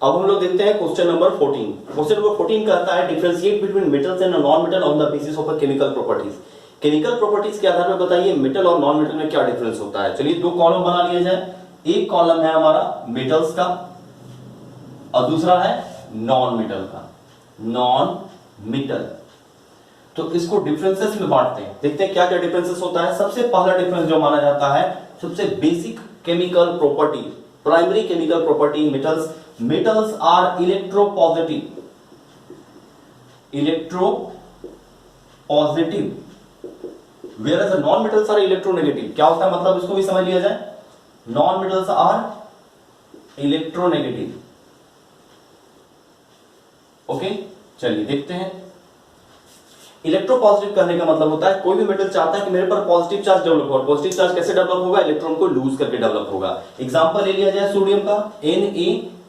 अब हम लोग देखते हैं क्वेश्चन नंबर 14। क्वेश्चन नंबर 14 कहता है differentiate between metals and non metal on the basis of chemical properties. Chemical properties के आधार पर बताइए मेटल और नॉन मेटल में क्या डिफरेंस होता है। चलिए दो कॉलम बना लिया जाए। एक कॉलम है हमारा मेटल्स का और दूसरा है नॉन मेटल का। नॉन मेटल तो इसको डिफरेंसेस में बांटते हैं, देखते हैं क्या क्या डिफरेंसेस होता है। सबसे पहला डिफरेंस जो माना जाता है, सबसे basic chemical property, primary chemical property metals are electropositive whereas non metals are electronegative. क्या होता है मतलब इसको भी समझ लिया जाए। Non metals are electronegative. Okay चलिए देखते हैं। इलेक्ट्रोपॉजिटिव करने का मतलब होता है कोई भी मेटल चाहता है कि मेरे पर पॉजिटिव चार्ज डेवलप हो। पॉजिटिव चार्ज कैसे डेवलप होगा, इलेक्ट्रॉन को लूज करके डेवलप होगा। एग्जांपल ले लिया जाए सोडियम का,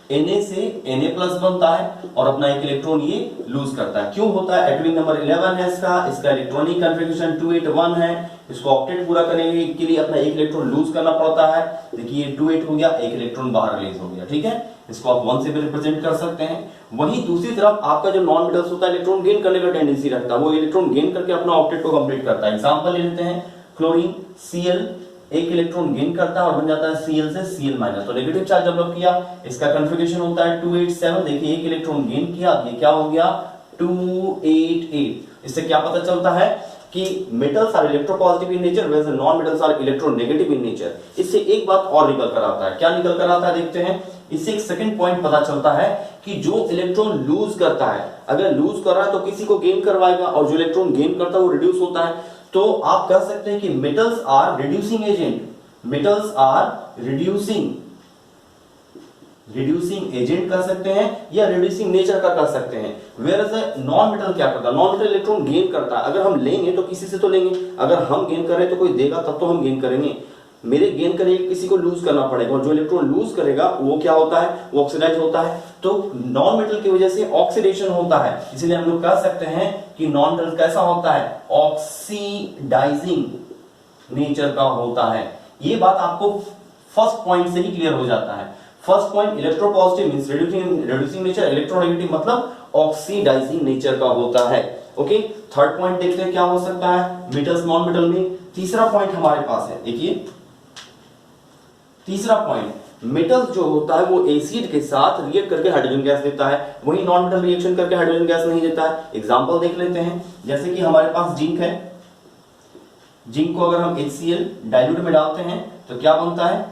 Na से Na प्लस बनता है और अपना एक इलेक्ट्रॉन ये लूज करता है। क्यों होता है, एटॉमिक नंबर 11 है इसका इलेक्ट्रॉनिक कॉन्फ़िगरेशन 281 है। इसको ऑक्टेट पूरा करने के लिए अपना एक इलेक्ट्रॉन लूज करना पड़ता है। देखिए 28 हो गया, एक इलेक्ट्रॉन बाहर रिलीज हो गया। ठीक है, इसको आप 1 से भी रिप्रेजेंट कर सकते हैं। वहीं दूसरी तरफ आपका जो नॉन मेटल्स होता है इलेक्ट्रॉन गेन करने का टेंडेंसी रखता है, वो इलेक्ट्रॉन गेन करके अपना ऑक्टेट को कंप्लीट करता है। एग्जांपल ले लेते हैं, क्लोरीन Cl एक इलेक्ट्रॉन गेन करता है और बन जाता है Cl से Cl माइनस, तो नेगेटिव चार्ज डेवलप किया। इसका कॉन्फ़िगरेशन होता है 287। देखिए एक इलेक्ट्रॉन गेन किया, ये क्या हो गया 288। इससे क्या पता चलता है कि metals are electropositive in nature where non metals are electronegative in nature. इससे एक बात और निकल कर आता है, क्या निकल कर आता है देखते हैं। इससे एक सेकंड पॉइंट पता चलता है कि जो इलेक्ट्रॉन लूज करता है, अगर लूज कर रहा है तो किसी को गेन करवाएगा, और जो इलेक्ट्रॉन गेन करता है वो रिड्यूस होता है। तो आप कह सकते हैं कि metals are reducing agent. Metals are reducing agent कर सकते हैं या रिड्यूसिंग नेचर का कर सकते हैं। वेयर नॉन मेटल क्या करता है, नॉन मेटल इलेक्ट्रॉन गेन करता है। अगर हम लेंगे तो किसी से तो लेंगे, अगर हम गेन कर रहे हैं तो कोई देगा तब तो हम गेन करेंगे। मेरे गेन करने किसी को लूज करना पड़ेगा, और जो इलेक्ट्रॉन लूज करेगा वो क्या होता है, वो ऑक्सीडाइज होता है। तो नॉन मेटल की वजह से ऑक्सीडेशन होता है, इसलिए हम लोग कह सकते हैं कि नॉन मेटल कैसा होता है, ऑक्सीडाइजिंग नेचर का होता है। ये बात आपको फर्स्ट पॉइंट से ही क्लियर हो जाता है। First point electropositive means reducing nature, electronegative मतलब ऑक्सीडाइजिंग नेचर का होता है। ओके, थर्ड पॉइंट देखते हैं क्या हो सकता है मेटल्स नॉन मेटल में। तीसरा पॉइंट हमारे पास है, देखिए तीसरा पॉइंट, मेटल जो होता है वो एसिड के साथ रिएक्ट करके हाइड्रोजन गैस देता है, वही नॉन मेटल रिएक्शन करके हाइड्रोजन गैस नहीं देता है। एग्जांपल देख लेते हैं, जैसे कि हमारे पास जिंक है। जिंक को अगर हम HCl डाइल्यूट में डालते हैं तो क्या बनता है,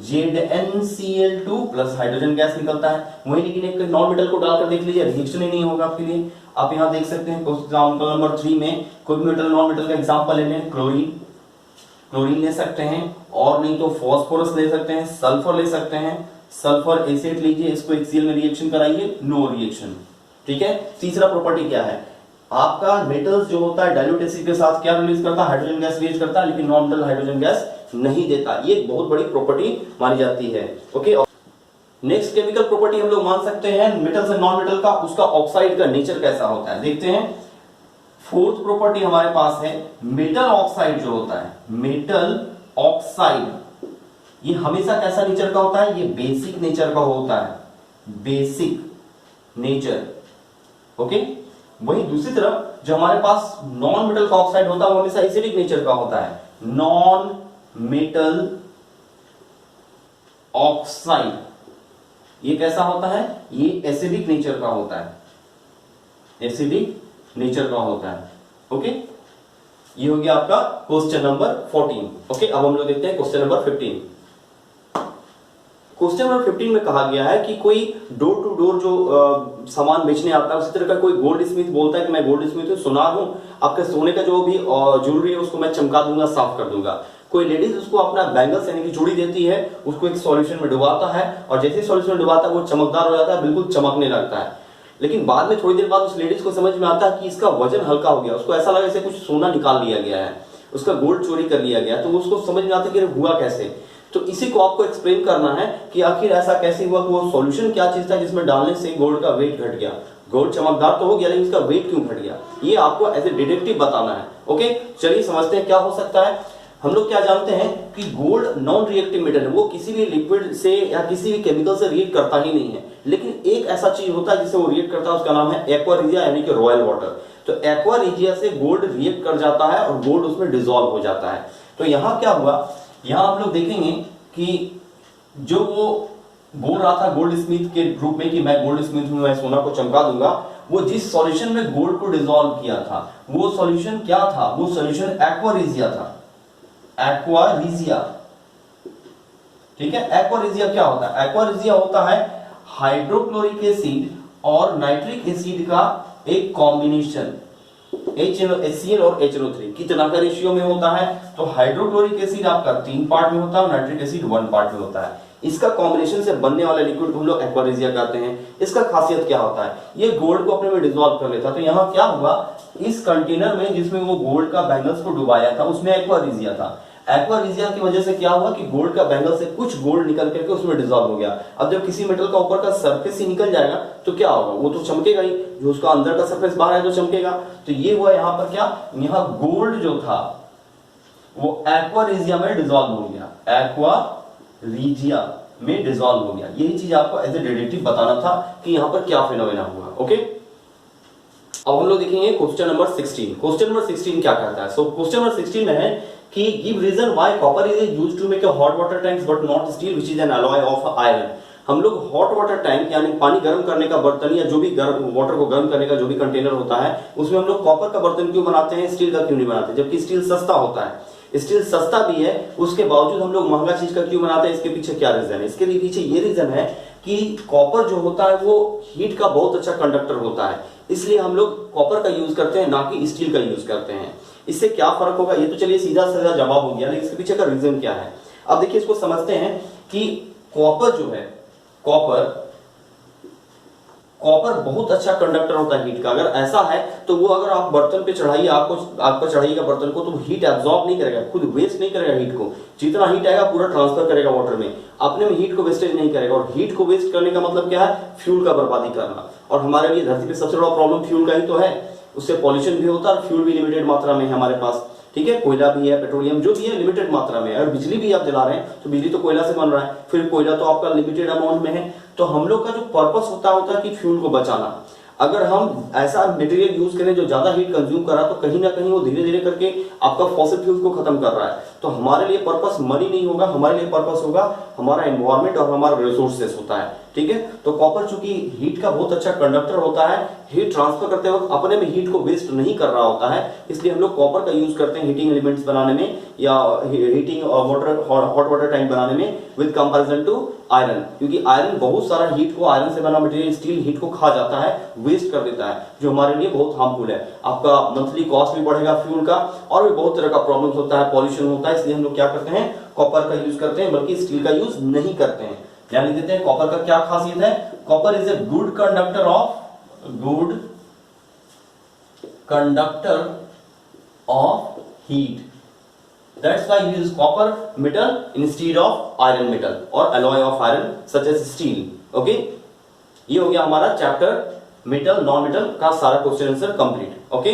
ZnCl2 प्लस हाइड्रोजन गैस निकलता है। वही लेकिन एक नॉन मेटल को डालकर देख लीजिए, रिएक्शन ही नहीं होगा आपके लिए। आप यहां देख सकते हैं एग्जांपल नंबर 3 में कोई भी मेटल नॉन मेटल का एग्जांपल लेने, क्लोरीन ले सकते हैं, और नहीं तो फॉस्फोरस ले सकते हैं, सल्फर ले सकते हैं। सल्फर एसिड लीजिए, इसको HCl में रिएक्शन कराइए, नो रिएक्शन। ठीक है, तीसरा प्रॉपर्टी क्या है, आपका मेटल्स जो होता है डाइल्यूट एसिड के साथ क्या रिलीज करता है, हाइड्रोजन गैस रिलीज करता है, लेकिन नॉन मेटल हाइड्रोजन गैस नहीं देता। ये एक बहुत बड़ी प्रॉपर्टी मानी जाती है। ओके, नेक्स्ट केमिकल प्रॉपर्टी हम लोग मान सकते हैं मेटल्स एंड नॉन मेटल का, उसका ऑक्साइड का नेचर कैसा होता है देखते हैं। फोर्थ प्रॉपर्टी हमारे पास है मेटल ऑक्साइड जो होता है, मेटल ऑक्साइड ये हमेशा कैसा नेचर का होता है, ये बेसिक नेचर का होता है, बेसिक नेचर। ओके, वहीं दूसरी तरफ जो हमारे पास नॉन मेटल का ऑक्साइड होता है वो हमेशा एसिडिक नेचर का होता है। नॉन मेटल ऑक्साइड ये कैसा होता है, ये एसिडिक नेचर का होता है, एसिडिक नेचर का होता है। ओके, ये हो गया आपका क्वेश्चन नंबर 14। ओके, अब हम लोग देखते हैं क्वेश्चन नंबर 15। क्वेश्चन नंबर 15 में कहा गया है कि कोई डोर टू डोर जो सामान बेचने आता है, उसी तरह का कोई गोल्ड स्मिथ बोलता है कि मैं गोल्ड स्मिथ हूं, सुनार हूं, आपके सोने का जो भी ज्वेलरी है उसको मैं चमका दूंगा, साफ कर दूंगा। कोई लेडीज उसको अपना बैंगल्स यानी कि चूड़ी देती है, उसको एक सॉल्यूशन में डुबाता है, और जैसे ही सॉल्यूशन में डुबाता है वो चमकदार हो जाता है, बिल्कुल चमकने लगता है। लेकिन बाद में थोड़ी देर बाद उस लेडीज को समझ में आता है कि इसका वजन हल्का हो गया, उसको ऐसा लगा जैसे कुछ सोना निकाल लिया गया है, उसका गोल्ड चोरी कर लिया गया। तो उसको समझ में आता है कि हुआ कैसे। तो इसी को आपको एक्सप्लेन करना है कि आखिर ऐसा कैसे हुआ, कि वो सॉल्यूशन क्या चीज था जिसमें डालने से गोल्ड का वेट घट गया। गोल्ड चमकदार तो हो गया लेकिन उसका वेट क्यों घट गया, ये आपको एज ए डिटेक्टिव बताना है। ओके, चलिए समझते हैं क्या हो सकता है। हम लोग क्या जानते हैं कि गोल्ड नॉन रिएक्टिव मेटल है, वो किसी भी लिक्विड से या किसी भी केमिकल से रिएक्ट करता ही नहीं है, लेकिन एक ऐसा चीज होता है जिससे वो रिएक्ट करता है, उसका नाम है एक्वा रिजिया यानी कि रॉयल वाटर। तो एक्वा रिजिया से गोल्ड रिएक्ट कर जाता है और गोल्ड उसमें डिसॉल्व हो जाता है। तो यहां क्या हुआ, यहां हम लोग देखेंगे कि जो वो बोल रहा था गोल्ड स्मिथ के रूप में कि मैं गोल्ड स्मिथ हूं, मैं सोना को चमका दूंगा, वो जिस सॉल्यूशन में गोल्ड को डिसॉल्व किया था वो सॉल्यूशन क्या था, वो सॉल्यूशन एक्वा रिजिया था, एक्वा रिजिया। ठीक है, एक्वा रिजिया क्या होता है, एक्वा रिजिया होता है हाइड्रोक्लोरिक एसिड और नाइट्रिक एसिड का एक कॉम्बिनेशन, HCl और HNO3 कितना का रेशियो में होता है। तो हाइड्रोक्लोरिक एसिड आपका 3 पार्ट में होता है, नाइट्रिक एसिड 1 पार्ट में होता है। इसका कॉम्बिनेशन से बनने वाला लिक्विड को हम लोग एक्वा रिजिया कहते हैं। इसका खासियत क्या होता है, ये गोल्ड को अपने में डिसॉल्व कर लेता है। तो यहाँ क्या हुआ, इस कंटेनर में जिसमें वो गोल्ड का बैंगल्स को डुबाया था उसमें एक्वा रिजिया था। एक्वा रिजिया की वजह से क्या हुआ कि गोल्ड का बैंगल से कुछ गोल्ड निकल करके उसमें डिसॉल्व हो गया। अब जब किसी मेटल का ऊपर का सरफेस ही निकल जाएगा तो क्या होगा, वो तो चमकेगा ही, जो उसका अंदर का सरफेस बाहर है तो चमकेगा। तो ये हुआ यहाँ पर क्या, यहाँ गोल्ड जो था वो एक्वा रिजिया में डिसॉल्व हो गया, एक्वा रिजिया में डिसॉल्व हो गया। यही चीज आपको एज ए डेरिवेटिव बताना था कि यहाँ पर क्या फिनोमेना हुआ। ओके, अब हम लोग देखेंगे क्वेश्चन नंबर 16। क्वेश्चन नंबर 16 क्या कहता है, सो क्वेश्चन नंबर 16 में है कि give reason why copper is used to make a hot water tanks but not steel which is an alloy of iron. हम लोग हॉट वाटर टैंक यानी पानी गर्म करने का बर्तन या जो भी गर्म वाटर को गर्म करने का जो भी कंटेनर होता है उसमें हम लोग कॉपर का बर्तन क्यों बनाते हैं, स्टील का क्यों नहीं बनाते, जबकि स्टील सस्ता होता है। स्टील सस्ता भी है, उसके बावजूद हम लोग महंगा चीज का क्यों बनाते हैं, इसके पीछे क्या रीजन है। इसके पीछे ये रीजन है कि कॉपर जो होता है वो हीट का बहुत अच्छा कंडक्टर होता है, इसलिए हम लोग कॉपर का यूज करते हैं ना कि स्टील का यूज करते हैं। इससे क्या फर्क होगा, ये तो चलिए सीधा सीधा जवाब हो गया, लेकिन इसके पीछे का रीजन क्या है। अब देखिए इसको समझते हैं कि कॉपर जो है, कॉपर बहुत अच्छा कंडक्टर होता है हीट का। अगर ऐसा है तो वो अगर आप बर्तन पे चढ़ाइए, आपको चढ़ाइएगा बर्तन को, तो हीट एब्जॉर्ब नहीं करेगा, खुद वेस्ट नहीं करेगा हीट को, जितना हीट आएगा पूरा ट्रांसफर करेगा वाटर में, अपने में हीट को वेस्टेज नहीं करेगा। और हीट को वेस्ट करने का मतलब क्या है, फ्यूल का बर्बादी करना। और हमारे लिए धरती पे सबसे बड़ा प्रॉब्लम फ्यूल का ही तो है, उससे पॉल्यूशन भी होता है और फ्यूल भी लिमिटेड मात्रा में है हमारे पास। ठीक है, कोयला भी है, पेट्रोलियम जो भी है लिमिटेड मात्रा में है। और बिजली भी आप जला रहे हैं तो बिजली तो कोयला से बन रहा है, फिर कोयला तो आपका लिमिटेड अमाउंट में है। तो हम लोग का जो पर्पस होता है कि फ्यूल को बचाना। अगर हम ऐसा मटेरियल यूज करें जो ज्यादा हीट कंज्यूम कर रहा है तो कहीं ना कहीं वो धीरे धीरे करके आपका फॉसिल फ्यूल को खत्म कर रहा है। तो हमारे लिए पर्पस मनी नहीं होगा, हमारे लिए पर्पस होगा हमारा एनवायरमेंट और हमारा रिसोर्सेस होता है। ठीक है, तो कॉपर चूंकि हीट का बहुत अच्छा कंडक्टर होता है, हीट ट्रांसफर करते वक्त अपने में हीट को वेस्ट नहीं कर रहा होता है, इसलिए हम लोग कॉपर का यूज करते हैं हीटिंग एलिमेंट्स बनाने में या heating water hot water tank बनाने में विद कंपैरिजन टू आयरन। क्योंकि आयरन बहुत सारा हीट को, आयरन से बना मटेरियल स्टील हीट को खा जाता है, वेस्ट कर देता है, जो हमारे लिए बहुत हार्मफुल है। आपका मंथली कॉस्ट भी बढ़ेगा फ्यूल का, और भी बहुत तरह का प्रॉब्लम्स होता है, पॉल्यूशन होता है, इसलिए हम लोग क्या करते हैं, कॉपर का यूज करते हैं, बल्कि स्टील का यूज नहीं करते हैं। ध्यान देते हैं कॉपर का क्या खासियत है, copper is a good conductor of heat, that's why we use copper metal instead of iron metal or alloy of iron such as steel. Okay, ये हो गया हमारा चैप्टर मेटल नॉन मेटल का सारा क्वेश्चन आंसर कंप्लीट। ओके